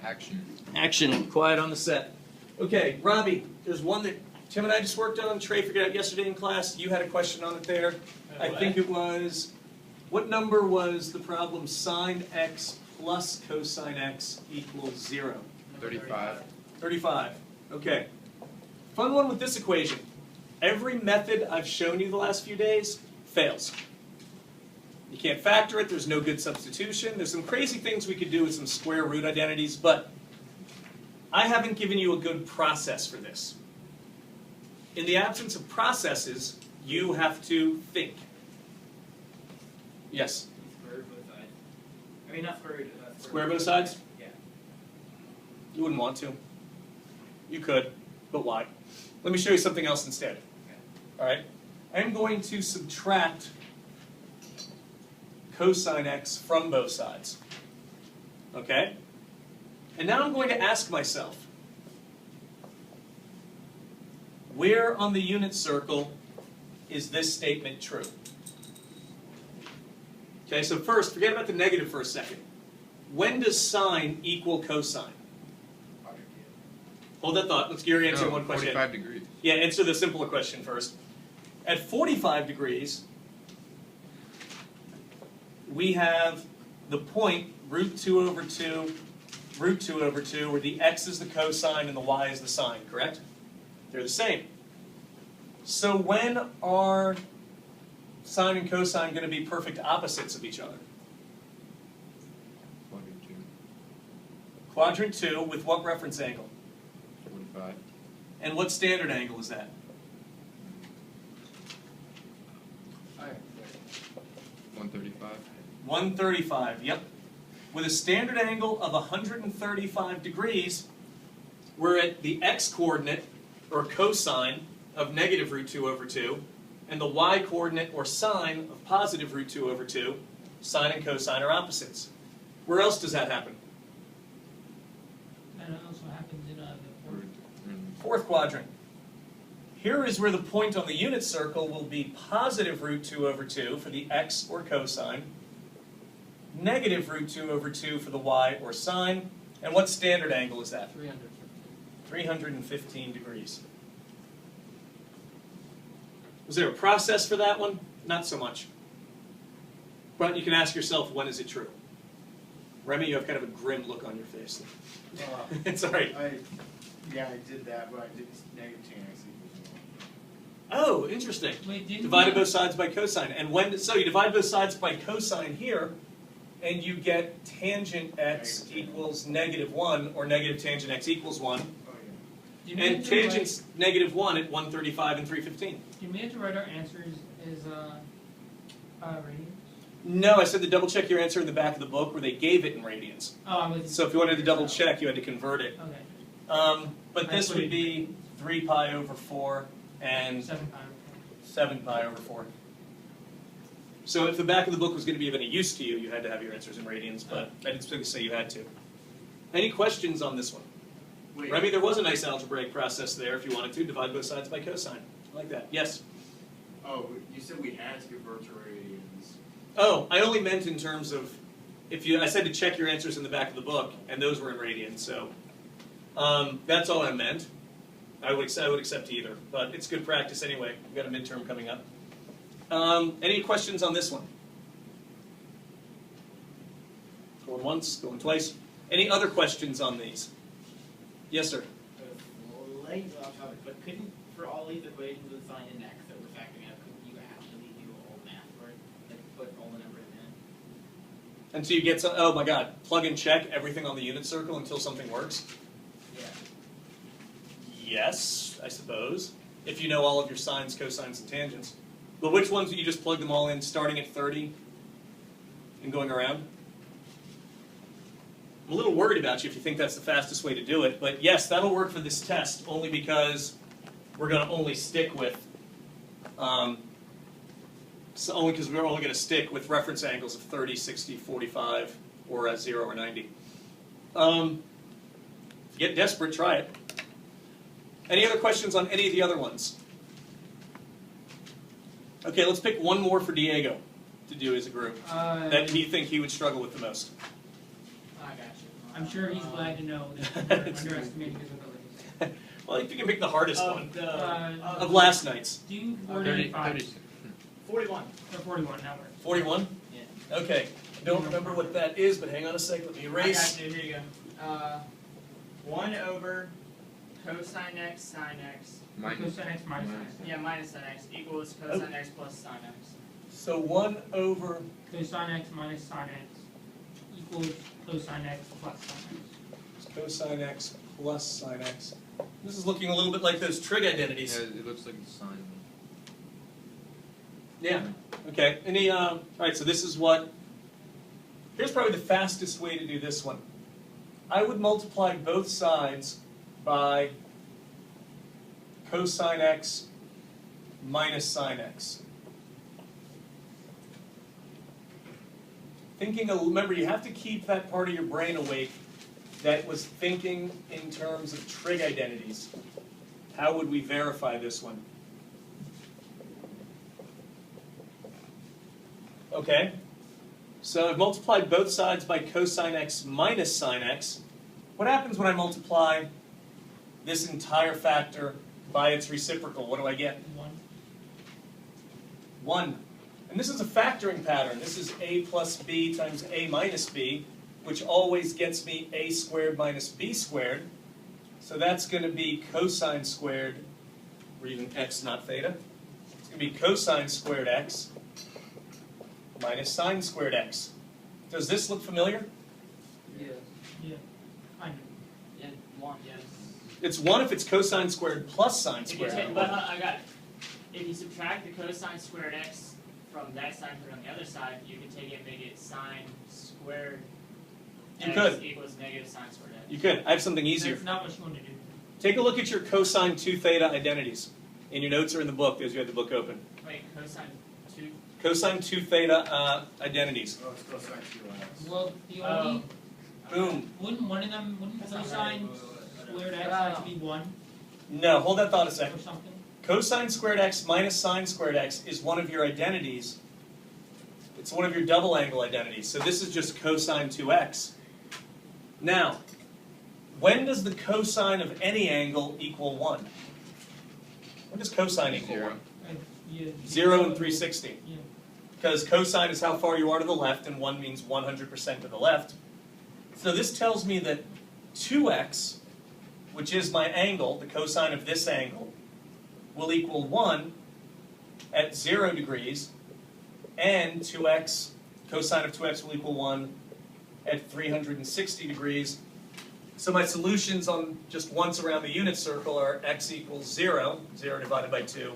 Action. Action. Quiet on the set. Okay, Robbie, there's one that Tim and I just worked on. Trey figured out yesterday in class. You had a question on it there. I think it was, what number was the problem sine x plus cosine x equals 0? 35. 35. Okay. Fun one with this equation. Every method I've shown you the last few days fails. You can't factor it. There's no good substitution. There's some crazy things we could do with some square root identities, but I haven't given you a good process for this. In the absence of processes, you have to think. Yes? Square root both sides. I mean, not square root. Square both sides? Yeah. You wouldn't want to. You could, but why? Let me show you something else instead. Okay. All right? I'm going to subtract cosine x from both sides. Okay? And now I'm going to ask myself, where on the unit circle is this statement true? Okay, so first, forget about the negative for a second. When does sine equal cosine? Hold that thought. Let's Gary answer one question. 45 degrees. Yeah, answer the simpler question first. At 45 degrees, we have the point root 2 over 2, root 2 over 2, where the x is the cosine and the y is the sine, correct? They're the same. So when are sine and cosine going to be perfect opposites of each other? Quadrant 2 with what reference angle? 45. And what standard angle is that? 135. 135, yep. With a standard angle of 135 degrees, we're at the x-coordinate, or cosine, of negative root 2 over 2, and the y-coordinate, or sine, of positive root 2 over 2. Sine and cosine are opposites. Where else does that happen? That also happens in the Fourth quadrant. Here is where the point on the unit circle will be positive root 2 over 2 for the x or cosine, negative root 2 over 2 for the y or sine, and what standard angle is that? 315. 315 degrees. Was there a process for that one? Not so much. But you can ask yourself, when is it true? Remy, you have kind of a grim look on your face. It's all right. Yeah, I did that, but I did negative 10x equals 1. Oh, interesting. Wait, didn't Divided you- both sides by cosine. And when, so you divide both sides by cosine here, and you get tangent x equals negative 1, or negative tangent x equals 1. Oh, You And meant to write- tangent's negative 1 at 135 and 315. You meant to write our answers as radians? No, I said to double check your answer in the back of the book where they gave it in radians. Oh, I was. So if you wanted to double check, you had to convert it. Okay. But this would be 3 pi over 4 and 7 pi. 7 pi over 4. So if the back of the book was going to be of any use to you, you had to have your answers in radians, but I didn't specifically say you had to. Any questions on this one? Wait. Remy, there was a nice algebraic process there if you wanted to. Divide both sides by cosine. I like that. Yes? Oh, you said we had to convert to radians. Oh, I only meant in terms of, I said to check your answers in the back of the book, and those were in radians, so that's all I meant. I would accept either, but it's good practice anyway. We've got a midterm coming up. Any questions on this one? Going once, going twice. Any other questions on these? Yes, sir. Slightly off topic, but couldn't, for all these equations with sine and x that we're factoring out, couldn't you actually do all math for it? Like put all the numbers in? Until you get some, oh my god, plug and check everything on the unit circle until something works? Yeah. Yes, I suppose. If you know all of your sines, cosines, and tangents. But which ones do you just plug them all in, starting at 30 and going around? I'm a little worried about you if you think that's the fastest way to do it, but yes, that'll work for this test, only because we're going to only stick with, only because we're only going to stick with reference angles of 30, 60, 45, or 0 or 90. Get desperate, try it. Any other questions on any of the other ones? Okay, let's pick one more for Diego to do as a group that you think he would struggle with the most. I got you. I'm sure he's glad to know that we're underestimating his abilities. Well, if you can pick the hardest Of one the of last night's. Do 30, 45 36. 41. or 41, that works. 41? Yeah. Okay. Don't remember what that is, but hang on a second. Let me erase. I got you. Here you go. 1 over cosine x sine x. Cosine x minus sine x. Yeah, minus sine x equals cosine x plus sine x. So 1 over Cosine x minus sine x equals cosine x plus sine x. cosine x plus sine x. This is looking a little bit like those trig identities. Yeah, it looks like the sign. Yeah. Okay. Any? All right. So this is what. Here's probably the fastest way to do this one. I would multiply both sides by cosine x minus sine x. Remember, you have to keep that part of your brain awake that was thinking in terms of trig identities. How would we verify this one? Okay, so I've multiplied both sides by cosine x minus sine x. What happens when I multiply this entire factor by its reciprocal? What do I get? 1. 1. And this is a factoring pattern. This is a plus b times a minus b, which always gets me a squared minus b squared. So that's going to be cosine squared, or even x, not theta. It's going to be cosine squared x minus sine squared x. Does this look familiar? Yeah. Yeah. I know. Yeah, 1, yes. It's 1 if it's cosine squared plus sine If you squared. take, but I got it. If you subtract the cosine squared x from that side and put it on the other side, you can take it and make it sine squared You x could. equals negative sine squared x. You could. I have something easier. That's not what you want to do. Take a look at your cosine 2 theta identities. In your notes or in the book, as you have the book open. Wait, cosine 2? Cosine 2 theta identities. Oh, it's cosine 2x. Well, the Oh. only Boom. wouldn't one of them wouldn't That's not cosine right. squared x have to be 1 No, hold that thought a or second. something? Cosine squared x minus sine squared x is one of your identities. It's one of your double angle identities. So this is just cosine 2x. Now, when does the cosine of any angle equal 1? When does cosine equal 1? 0. Yeah. 0 and 360. Yeah. Because cosine is how far you are to the left, and 1 means 100% to the left. So this tells me that 2x, which is my angle, the cosine of this angle, will equal 1 at 0 degrees, and 2x, cosine of 2x will equal 1 at 360 degrees. So my solutions on just once around the unit circle are x equals 0, 0 divided by 2,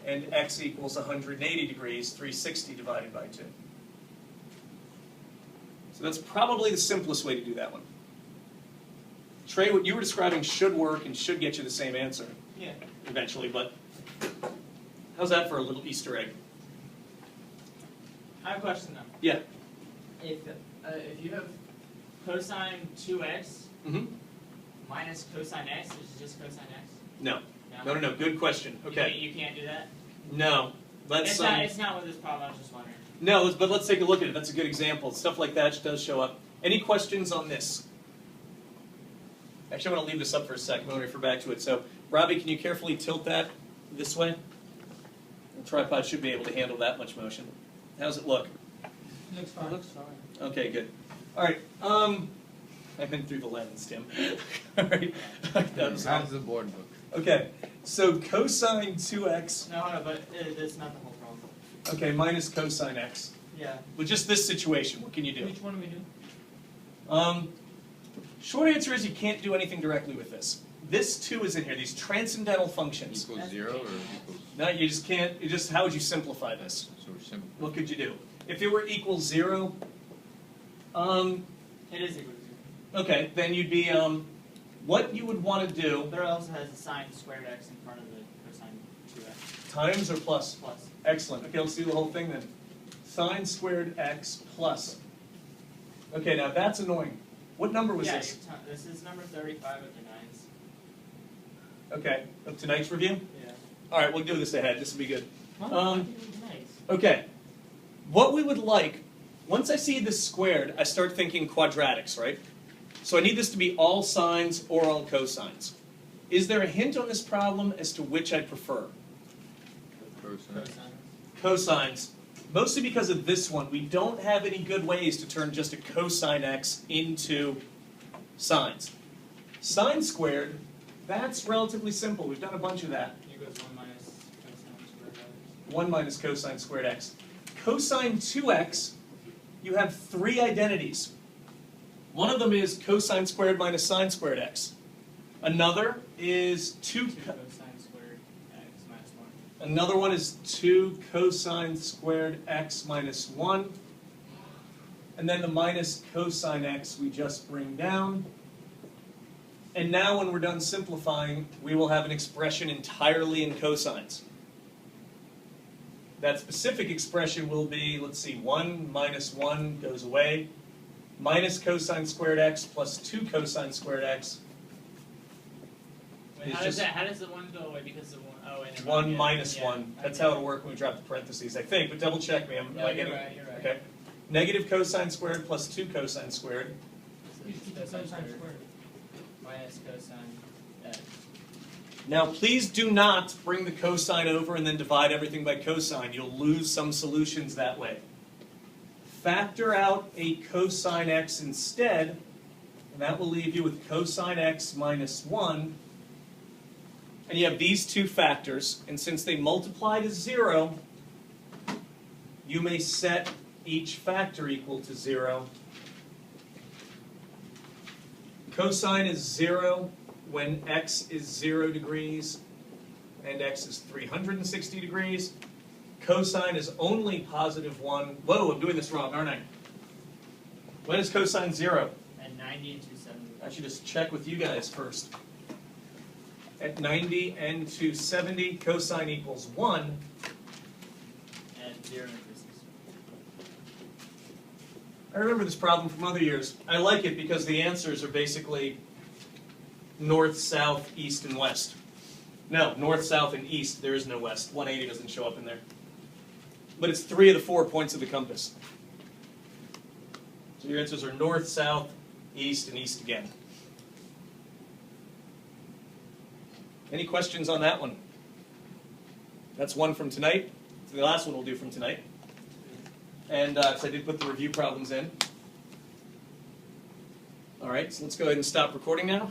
and x equals 180 degrees, 360 divided by 2. So that's probably the simplest way to do that one. Trey, what you were describing should work and should get you the same answer Yeah. eventually, but how's that for a little Easter egg? I have a question though. Yeah. If you have cosine 2x Mm-hmm. minus cosine x, which is just cosine x? No. No. Good question. Okay. You can't do that? No. Let's. It's not with this problem, I was just wondering. No, but let's take a look at it. That's a good example. Stuff like that does show up. Any questions on this? Actually, I'm going to leave this up for a second. We'll refer back to it. So, Robbie, can you carefully tilt that this way? The tripod should be able to handle that much motion. How's it look? Looks fine. Looks fine. Okay, good. All right. I've been through the lens, Tim. All right. That was How's the board book? okay. So cosine 2x. No, but that's not the whole problem. Okay, minus cosine x. Yeah. With just this situation, what can you do? Which one do we do? Short answer is you can't do anything directly with this. This too is in here. These transcendental functions. Equals 0 or equals? No, you just can't. You just how would you simplify this? So we're simple. What could you do? If it were equal 0, It is equal to 0. okay, then you'd be what you would want to do But it also has a sine squared x in front of the cosine 2x times or plus. plus. Excellent. Okay, let's do the whole thing then. Sine squared x plus. Okay, now that's annoying. What number was Yeah, this? this is number 35 of the 9s. Okay, of tonight's review? Yeah. All right, we'll do this ahead. This will be good. Well, I think it was nice. Okay, what we would like, once I see this squared, I start thinking quadratics, right? So I need this to be all sines or all cosines. Is there a hint on this problem as to which I prefer? Cosine. Cosines. Mostly because of this one. We don't have any good ways to turn just a cosine x into sines. Sine squared, that's relatively simple. We've done a bunch of that. Here goes 1 minus cosine squared x. 1 minus cosine squared x. Cosine 2x, you have three identities. One of them is cosine squared minus sine squared x. Another is 2 2 cosine squared x minus 1. Another one is 2 cosine squared x minus 1. And then the minus cosine x we just bring down. And now when we're done simplifying, we will have an expression entirely in cosines. That specific expression will be, let's see, 1 minus 1 goes away, minus cosine squared x plus 2 cosine squared x. Wait, It's how does just- that? How does the 1 go away because the 1? Oh, and 1 minus 1. That's how it'll work when we drop the parentheses, I think, but double check me. Am No, I you're getting right. You're right. Okay. Negative cosine squared plus 2 cosine squared. So You it's keep the cosine cosine squared squared. minus cosine x. Now, please do not bring the cosine over and then divide everything by cosine. You'll lose some solutions that way. Factor out a cosine x instead, and that will leave you with cosine x minus 1. And you have these two factors, and since they multiply to 0, you may set each factor equal to 0. Cosine is 0 when x is 0 degrees and x is 360 degrees. Cosine is only positive 1. Whoa, I'm doing this wrong, aren't I? When is cosine 0? At 90 and 270. I should just check with you guys first. At 90 and 270, cosine equals 1. At 0 increases. I remember this problem from other years. I like it because the answers are basically north, south, east, and west. No, north, south, and east. There is no west. 180 doesn't show up in there. But it's 3 of the 4 points of the compass. So your answers are north, south, east, and east again. Any questions on that one? That's one from tonight. So the last one we'll do from tonight. And so I did put the review problems in. All right, so let's go ahead and stop recording now.